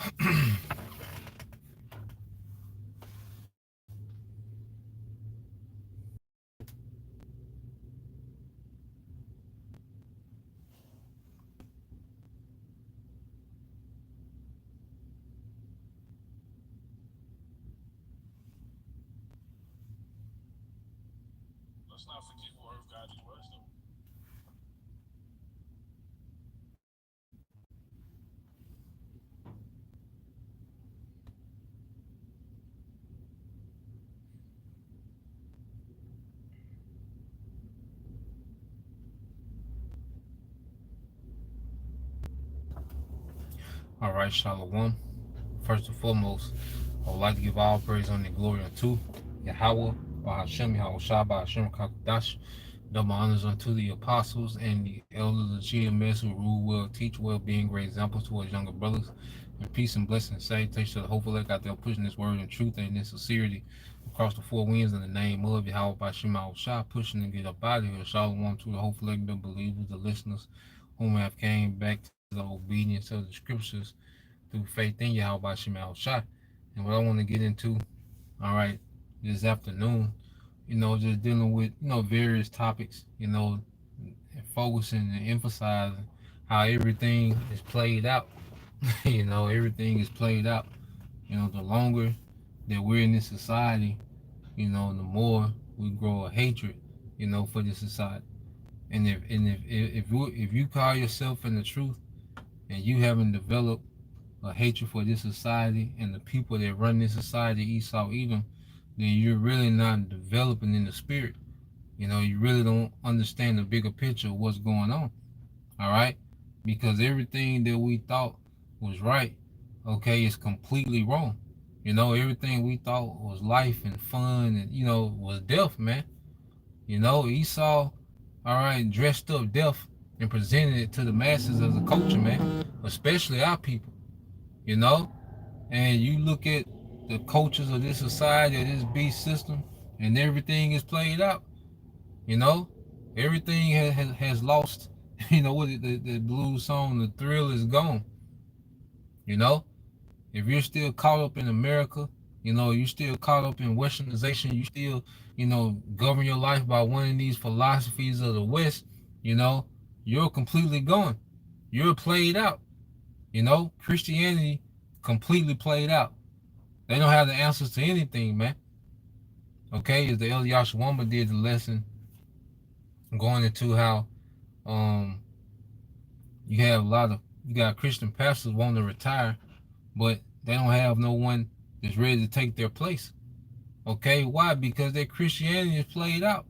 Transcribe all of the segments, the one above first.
Let's not forget who Earth Godly was, though. All right, Shalom. First and foremost, I would like to give all praise and glory unto Yahweh, Bahashem, Yahweh Shabbat, Hashem, Kakadash. Double honors unto the apostles and the elders of GMS who rule well, teach well, being great examples to us younger brothers. And peace and blessing and salutation to the hopeful elect out there pushing this word in truth and in sincerity across the four winds in the name of Yahweh Bahashem, Yahweh Shah, pushing and get up out of here. Shalom to the hopeful elect, the believers, the listeners whom have came back to the obedience of the scriptures through faith in Yahweh Shema Shai. And what I want to get into, all right, this afternoon, just dealing with, various topics, and focusing and emphasizing how everything is played out. Everything is played out. The longer that we're in this society, the more we grow a hatred, for this society. And if you call yourself in the truth and you haven't developed a hatred for this society and the people that run this society, Esau, Edom, then you're really not developing in the spirit. You really don't understand the bigger picture of what's going on. All right? Because everything that we thought was right, okay, is completely wrong. Everything we thought was life and fun and, was death, man. Esau, all right, dressed up death and presented it to the masses as a culture, man, especially our people, you know? And you look at the cultures of this society, of this beast system, and everything is played out. You know, everything has lost. What the blues song, the thrill is gone. You know, if you're still caught up in America, you're still caught up in Westernization. You still, govern your life by one of these philosophies of the West. You know, you're completely gone. You're played out. Christianity completely played out. They don't have the answers to anything, man. Okay, as the El Yashawama did the lesson, going into how um you have you got Christian pastors wanting to retire, but they don't have no one that's ready to take their place. Okay, why? Because their Christianity is played out.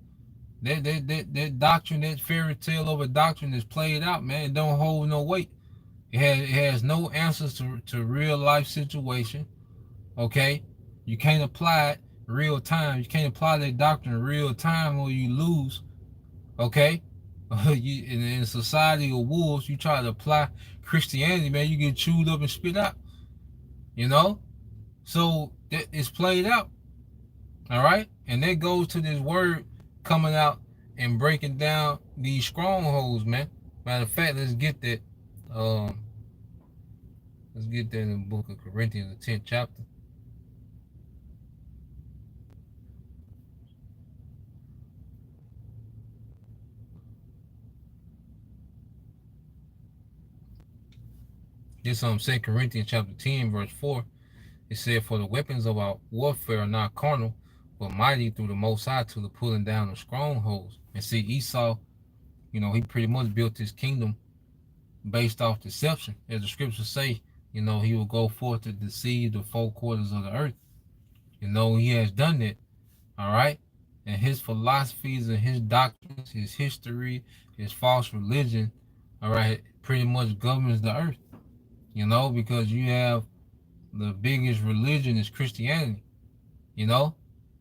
That doctrine, that fairy tale of a doctrine is played out, man. It don't hold no weight. It has no answers to real life situation. Okay, you can't apply it real time. You can't apply that doctrine in real time or you lose. Okay, in a society of wolves, you try to apply Christianity, man, you get chewed up and spit out. You know, so that it's played out. All right, and that goes to this word coming out and breaking down these strongholds, man. Matter of fact, let's get that. Um, let's get that in the book of Corinthians, the 10th chapter. This 2 Corinthians chapter 10, verse 4. It said, "For the weapons of our warfare are not carnal, but mighty through the Most High to the pulling down of strongholds." And see, Esau, he pretty much built his kingdom based off deception. As the scriptures say, he will go forth to deceive the four quarters of the earth. He has done that, all right? And his philosophies and his doctrines, his history, his false religion, all right, pretty much governs the earth, because you have the biggest religion is Christianity, you know,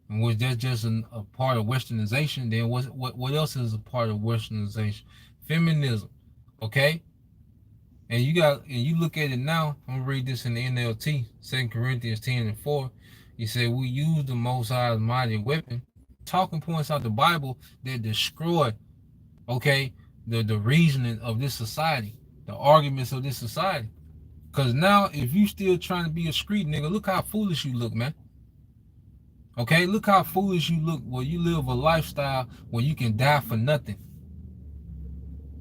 and which that's just a part of Westernization. Then what else is a part of Westernization? Feminism, okay? And you look at it now. I'm gonna read this in the NLT, 2 Corinthians 10 and 4. He said, "We use the Most High's mighty weapon, talking points out the Bible that destroy, okay, the reasoning of this society, the arguments of this society. Cause now if you still trying to be a street nigga, look how foolish you look, man. Okay, look how foolish you look where you live a lifestyle where you can die for nothing.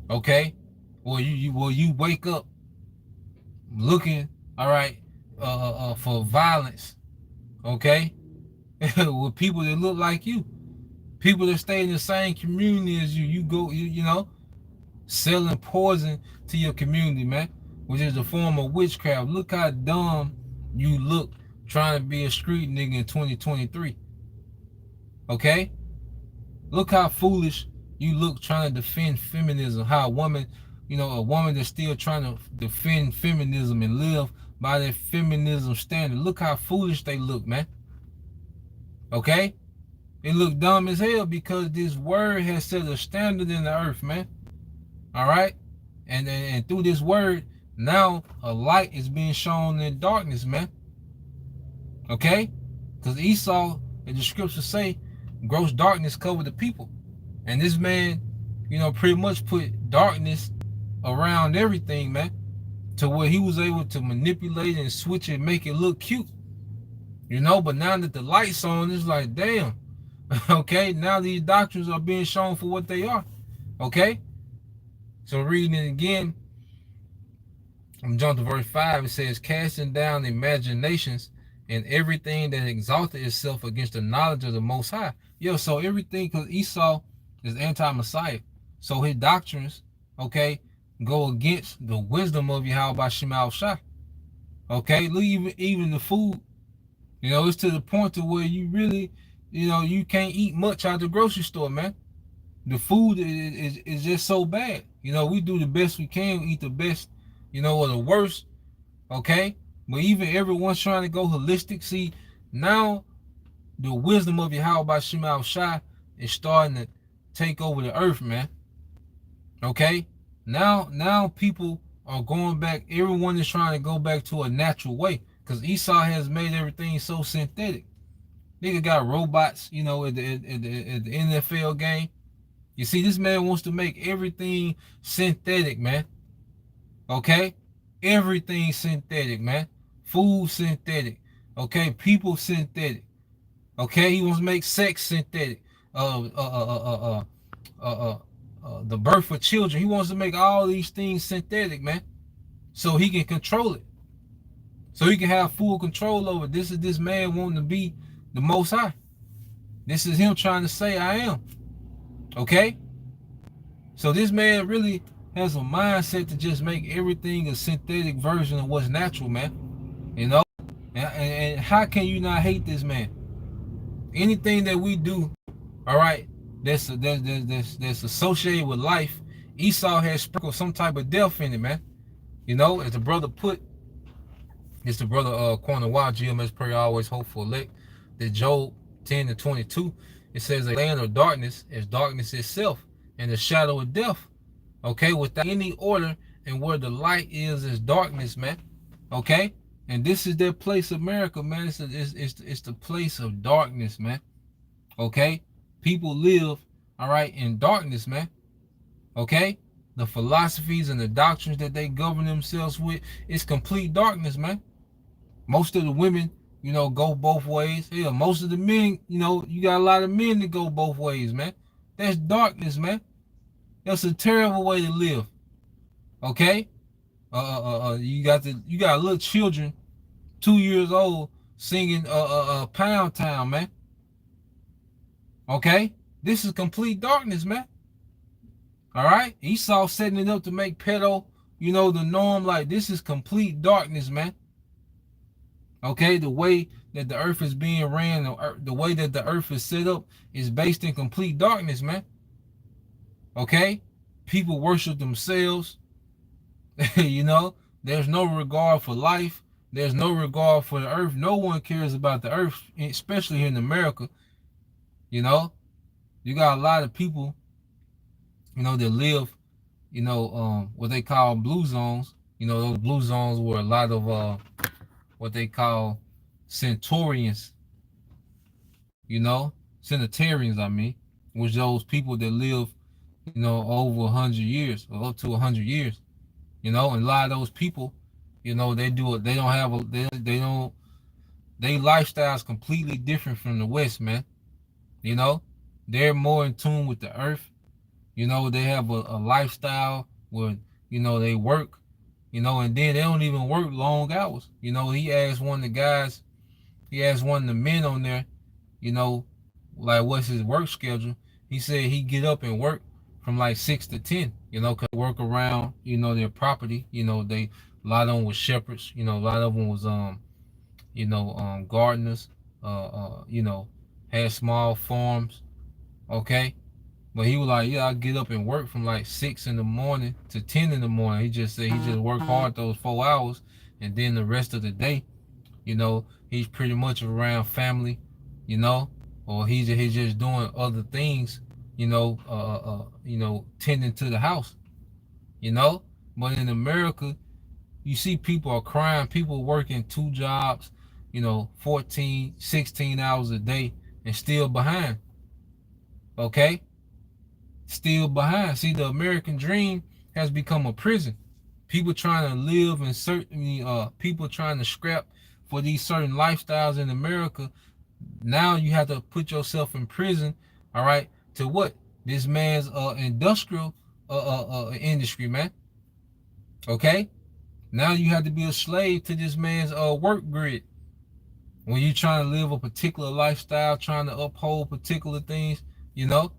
Okay? Or you wake up looking, all right, for violence, okay? With people that look like you. People that stay in the same community as you. You go, you know, selling poison to your community, man, which is a form of witchcraft. Look how dumb you look trying to be a street nigga in 2023. Okay? Look how foolish you look trying to defend feminism. How a woman, a woman that's still trying to defend feminism and live by that feminism standard. Look how foolish they look, man. Okay? It look dumb as hell because this word has set a standard in the earth, man. All right? And through this word, now a light is being shown in darkness, man. Okay? Because Esau, as the scriptures say, gross darkness covered the people. And this man, pretty much put darkness around everything, man, to where he was able to manipulate and switch it and make it look cute. But now that the light's on, it's like, damn. Okay, now these doctrines are being shown for what they are. Okay? So reading it again, I'm jumping to verse 5. It says, casting down imaginations and everything that exalted itself against the knowledge of the Most High. So everything, because Esau is anti-Messiah. So his doctrines, okay, go against the wisdom of Yahweh Shema Shai. Okay, look, even the food, it's to the point to where you really, you can't eat much out of the grocery store, man. The food is just so bad. We do the best we can, eat the best, or the worst, okay? But even everyone's trying to go holistic. See, now the wisdom of Yahweh Shema Shai is starting to take over the earth, man. Okay? Now people are going back. Everyone is trying to go back to a natural way. Because Esau has made everything so synthetic. Nigga got robots, at the NFL game. You see, this man wants to make everything synthetic, man. Okay? Everything synthetic, man. Food synthetic. Okay? People synthetic. Okay? He wants to make sex synthetic. The birth of children. He wants to make all these things synthetic, man. So he can control it. So he can have full control over it. This is this man wanting to be the Most High. This is him trying to say, I am. Okay? So this man really has a mindset to just make everything a synthetic version of what's natural, man. And how can you not hate this man? Anything that we do, all right, that's associated with life, Esau has sprinkled some type of death in it, man. As the brother put, it's the brother Quanah GMS prayer always hope for elect, that Job 10:22, it says a land of darkness is darkness itself and the shadow of death. Okay, without any order, and where the light is darkness, man. Okay, and this is their place, America, man. It's the place of darkness, man. Okay, people live, all right, in darkness, man. Okay, the philosophies and the doctrines that they govern themselves with, it's complete darkness, man. Most of the women, go both ways. Yeah, most of the men, you got a lot of men that go both ways, man. That's darkness, man. That's a terrible way to live. Okay? You got little children, 2 years old, singing Pound Town, man. Okay? This is complete darkness, man. All right? Esau setting it up to make pedo, the norm. Like, this is complete darkness, man. Okay? The way that the earth is being ran, the way that the earth is set up is based in complete darkness, man. Okay? People worship themselves. There's no regard for life. There's no regard for the earth. No one cares about the earth, especially here in America. You got a lot of people, that live, what they call blue zones. Those blue zones were a lot of what they call centurions, centenarians, I mean, which those people that live, over 100 years or up to 100 years, and a lot of those people, You know, they do it. They don't have a. They don't. They lifestyle is completely different from the West, man. You know, they're more in tune with the earth. You know, they have a lifestyle where, you know, they work, you know, and then they don't even work long hours. You know, he asked one of the guys, he asked one of the men on there, you know, like what's his work schedule. He said he get up and work from like 6 to 10, you know, cause work around, you know, their property. You know, they a lot of them was shepherds, you know, a lot of them was gardeners, you know, had small farms, okay. But he was like, yeah, I get up and work from like 6 in the morning to 10 in the morning. He just said he just worked hard those 4 hours, and then the rest of the day, you know, he's pretty much around family, you know, or he's just doing other things, you know, tending to the house, you know. But in America, you see people are crying, people working 2 jobs, you know, 14, 16 hours a day and still behind. Okay? Still behind. See, the American dream has become a prison. People trying to live in certain people trying to scrap for these certain lifestyles in America. Now you have to put yourself in prison, all right, to what? This man's industrial industry, man. Okay? Now you have to be a slave to this man's work grid. When you're trying to live a particular lifestyle, trying to uphold particular things, you know,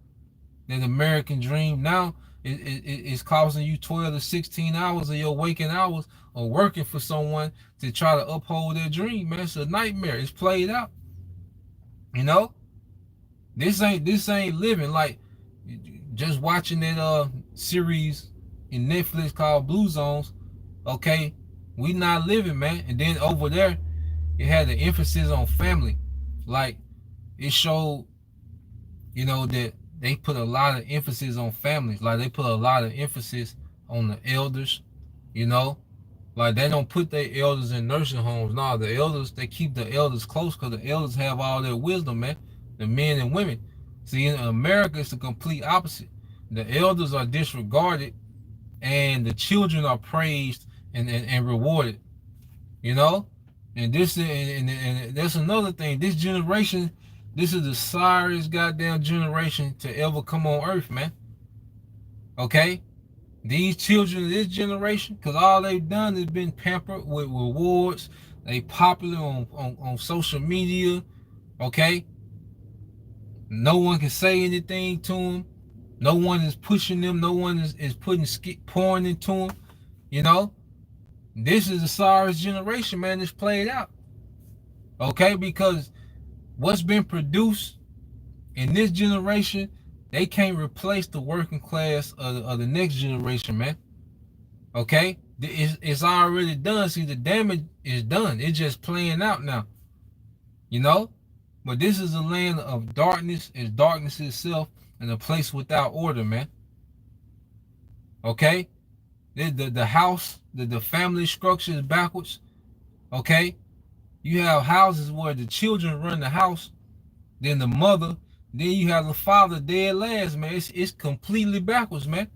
that American dream now is costing you 12 to 16 hours of your waking hours of working for someone to try to uphold their dream, man. It's a nightmare. It's played out. You know? This ain't living. Like, just watching that series in Netflix called Blue Zones, okay, we not living, man. And then over there, it had the emphasis on family. Like, it showed, you know, that they put a lot of emphasis on families. Like, they put a lot of emphasis on the elders, you know. Like, they don't put their elders in nursing homes. No, the elders, they keep the elders close because the elders have all their wisdom, man. The men and women. See, in America, it's the complete opposite. The elders are disregarded and the children are praised and rewarded, you know. And this and that's another thing. This generation, this is the sorriest goddamn generation to ever come on earth, man. Okay? These children of this generation, because all they've done is been pampered with rewards. They popular on social media. Okay? No one can say anything to them. No one is pushing them. No one is putting pouring into them. You know? This is the sorriest generation, man, that's played out. Okay? Because what's been produced in this generation, they can't replace the working class of the next generation, man. Okay? It's already done. See, the damage is done. It's just playing out now. You know? But this is a land of darkness. It's darkness itself and a place without order, man. Okay? The house, the family structure is backwards. Okay? You have houses where the children run the house, then the mother, then you have the father dead last, man. It's completely backwards, man.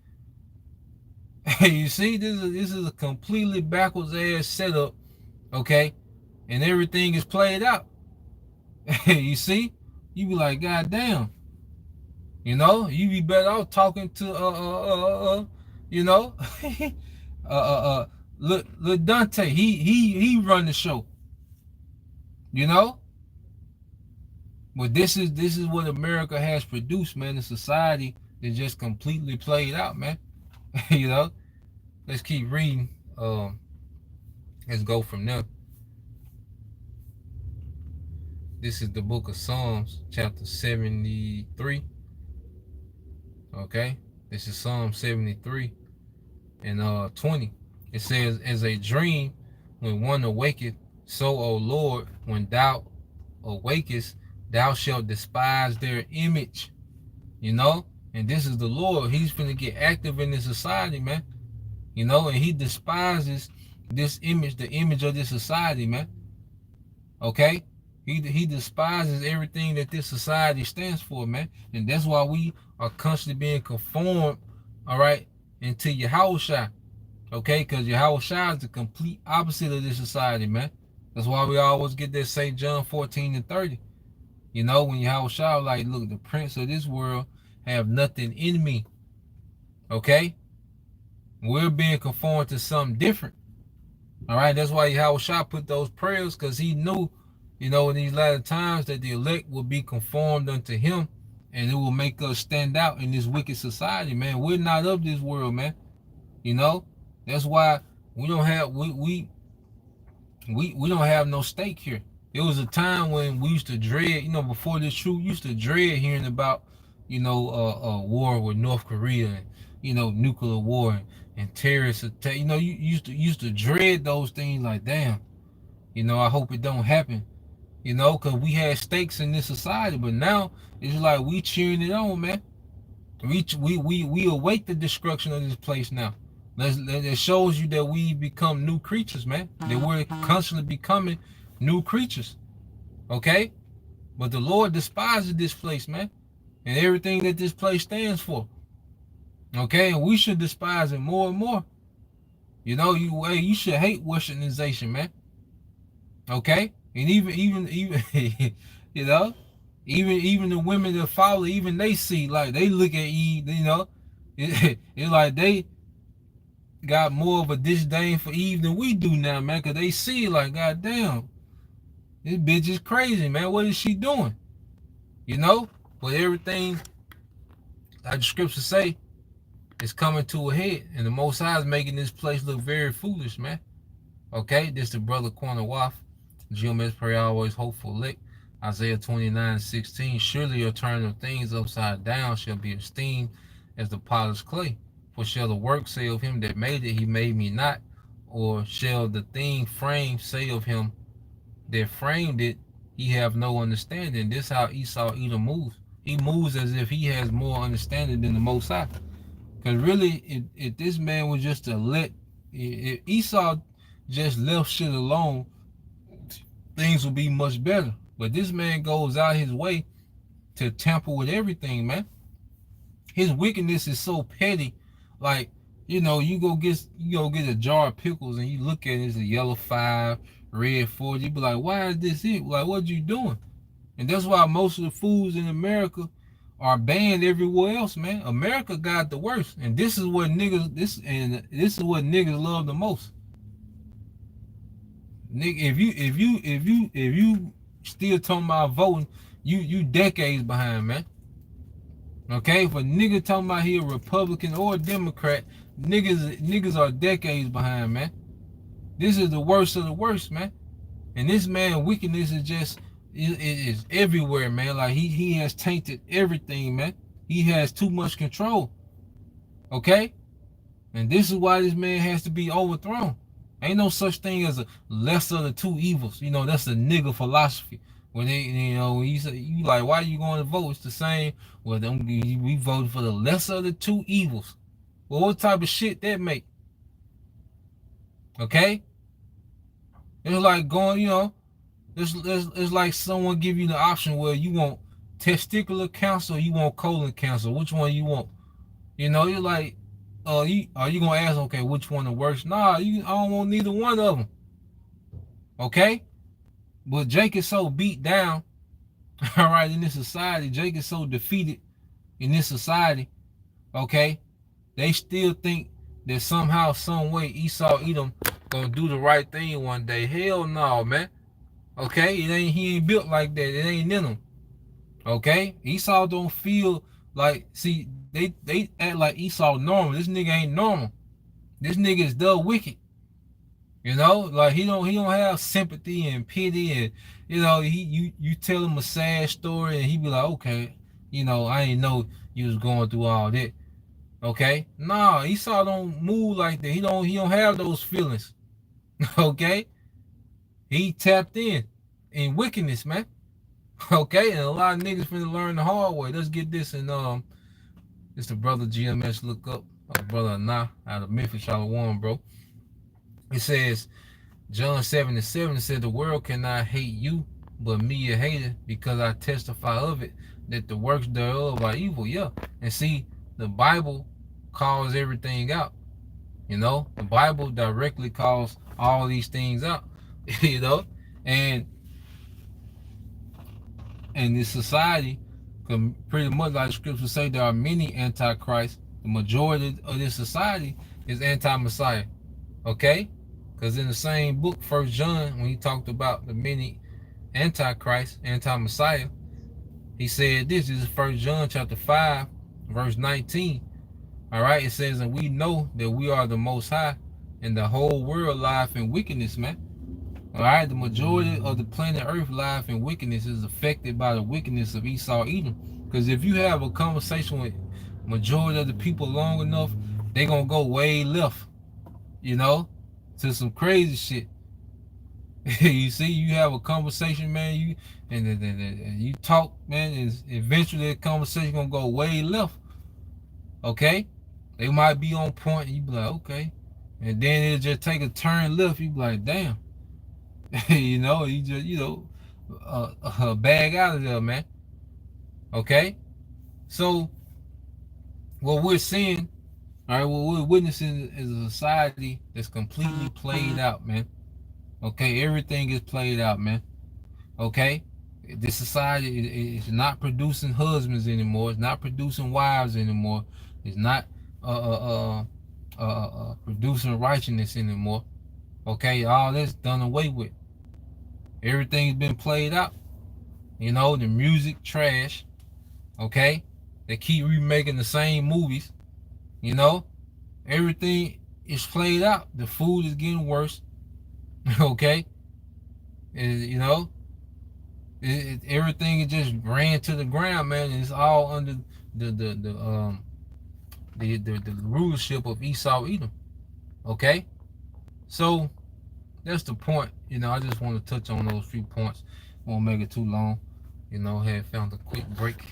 You see, this is a completely backwards ass setup, okay? And everything is played out. You see? You be like, God damn. You know, you be better off talking to you know, look Dante, he run the show. You know? But this is what America has produced, man. The society is just completely played out, man. You know? Let's keep reading. Let's go from there. This is the book of Psalms, chapter 73. Okay? This is Psalm 73 and 20. It says, as a dream when one awaketh, so, O Lord, when thou awakest, thou shalt despise their image. You know? And this is the Lord. He's finna get active in this society, man. You know? And he despises this image, the image of this society, man. Okay? He despises everything that this society stands for, man. And that's why we are constantly being conformed, all right, into Yahushua. Okay, because Yahweh Shai is the complete opposite of this society, man. That's why we always get that St. John 14:30. You know, when Yahweh Shai like, look, the prince of this world have nothing in me. Okay? We're being conformed to something different. All right, that's why Yahweh Shai put those prayers, because he knew, you know, in these latter times that the elect will be conformed unto him, and it will make us stand out in this wicked society, man. We're not of this world, man. You know, that's why we don't have we don't have no stake here. There was a time when we used to dread, you know, before this truth, used to dread hearing about, you know, war with North Korea and, you know, nuclear war and terrorist attack. You know, you used to dread those things like, damn, you know, I hope it don't happen. You know, because we had stakes in this society, but now it's like we cheering it on, man. We await the destruction of this place now. It shows you that we become new creatures, man. That we're constantly becoming new creatures. Okay? But the Lord despises this place, man. And everything that this place stands for. Okay? And we should despise it more and more. You know, you should hate Westernization, man. Okay? And even you know, even the women that follow, even they see, like, they look at Eve, you know, it's like they got more of a disdain for Eve than we do now, man, because they see, like, goddamn, this bitch is crazy, man. What is she doing? You know? But everything, like the scriptures say, is coming to a head, and the Most High is making this place look very foolish, man. Okay? This the brother Corner Waff. GMS pray always hopeful lick. Isaiah 29:16. Surely your turn of things upside down shall be esteemed as the potter's clay. For shall the work say of him that made it, he made me not? Or shall the thing framed say of him that framed it, he have no understanding? This is how Esau Edom moves. He moves as if he has more understanding than the Most High. Because really, if this man was just to if Esau just left shit alone, things would be much better. But this man goes out his way to tamper with everything, man. His wickedness is so petty. Like, you know, you go get a jar of pickles and you look at it, it's a yellow 5, red 4. You be like, why is this it? Like, what you doing? And that's why most of the foods in America are banned everywhere else, man. America got the worst, and this is what niggas love the most. Nigga, if you still talking about voting, you decades behind, man. Okay, if a nigga talking about he a Republican or a Democrat, niggas are decades behind, man. This is the worst of the worst, man. And this man wickedness is just it is everywhere, man. Like he has tainted everything, man. He has too much control. Okay? And this is why this man has to be overthrown. Ain't no such thing as a lesser of the two evils. You know, that's a nigga philosophy. When they, you know, when you say, you like, why are you going to vote? It's the same. Well, we voted for the lesser of the two evils. Well, what type of shit that make? Okay? It's like going, you know, it's like someone give you the option where you want testicular cancer or you want colon cancer. Which one you want? You know, you're like, are you gonna ask, okay, which one the worst? Nah, I don't want neither one of them. Okay? But Jake is so beat down, all right, in this society. Jake is so defeated in this society, okay? They still think that somehow, some way, Esau Edom gonna do the right thing one day. Hell no, man. Okay? He ain't built like that. It ain't in him. Okay? Esau don't feel like, see, they act like Esau normal. This nigga ain't normal. This nigga is the wicked. You know, like he don't have sympathy and pity, and you know, you tell him a sad story and he be like, okay, you know, I ain't know you was going through all that. Okay? Nah, Esau don't move like that. He don't have those feelings. Okay? He tapped in wickedness, man. Okay, and a lot of niggas finna learn the hard way. Let's get this, and it's the brother GMS look up, brother Anah out of Memphis, Shalom, bro. It says, John 7:7 said, the world cannot hate you, but me a hater, because I testify of it, that the works thereof are evil. Yeah. And see, the Bible calls everything out. You know, the Bible directly calls all these things out. You know, and in this society, pretty much like the scriptures say, there are many antichrists. The majority of this society is anti-Messiah. Okay, because in the same book, First John, when he talked about the many antichrists, anti-Messiah, he said this is First John chapter 5, verse 19. All right, it says, and we know that we are the Most High, and the whole world lieth in wickedness, man. All right, the majority of the planet Earth life in wickedness is affected by the wickedness of Esau Edom. Because if you have a conversation with majority of the people long enough, they gonna go way left, you know, to some crazy shit. You see, you have a conversation, man, and you talk, man, and eventually that conversation gonna go way left. Okay, they might be on point, and you be like, okay, and then it just take a turn left. You be like, damn. You know, you just, bag out of there, man. Okay, so what we're seeing, all right, what we're witnessing is a society that's completely played out, man. Okay, everything is played out, man. Okay, this society is not producing husbands anymore. It's not producing wives anymore. It's not producing righteousness anymore. Okay, all that's done away with. Everything's been played out. You know, the music trash. Okay, they keep remaking the same movies. You know, everything is played out. The food is getting worse. Okay, you know, everything is just ran to the ground, man. And it's all under the the the um the rulership of Esau Edom. Okay, so that's the point. You know, I just want to touch on those few points. Won't make it too long. You know, had found a quick break.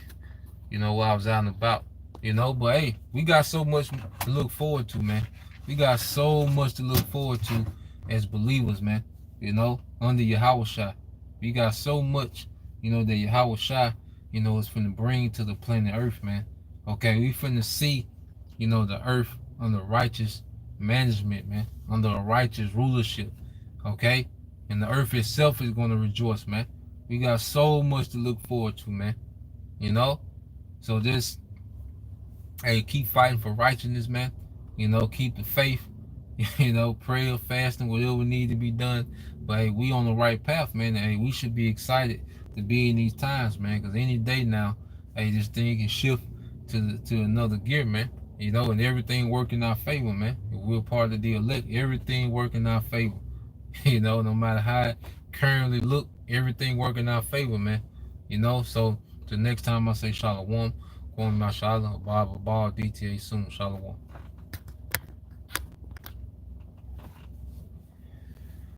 You know, while I was out and about. You know, but hey, we got so much to look forward to, man. We got so much to look forward to as believers, man. You know, under Yahweh Shai. We got so much, you know, that Yahweh Shai, you know, is finna bring to the planet Earth, man. Okay, we finna see, you know, the earth under righteous management, man. Under a righteous rulership. Okay? And the earth itself is gonna rejoice, man. We got so much to look forward to, man. You know? So just, hey, keep fighting for righteousness, man. You know, keep the faith. You know, prayer, fasting, whatever need to be done. But hey, we on the right path, man. Hey, we should be excited to be in these times, man. Because any day now, hey, this thing can shift to another gear, man. You know, and everything working in our favor, man. If we're part of the elect, everything working in our favor. You know, no matter how it currently look, everything working in our favor, man. You know, so the next time I say Shalom, going to my Shalom, Bible, Ball, DTA soon, Shalom.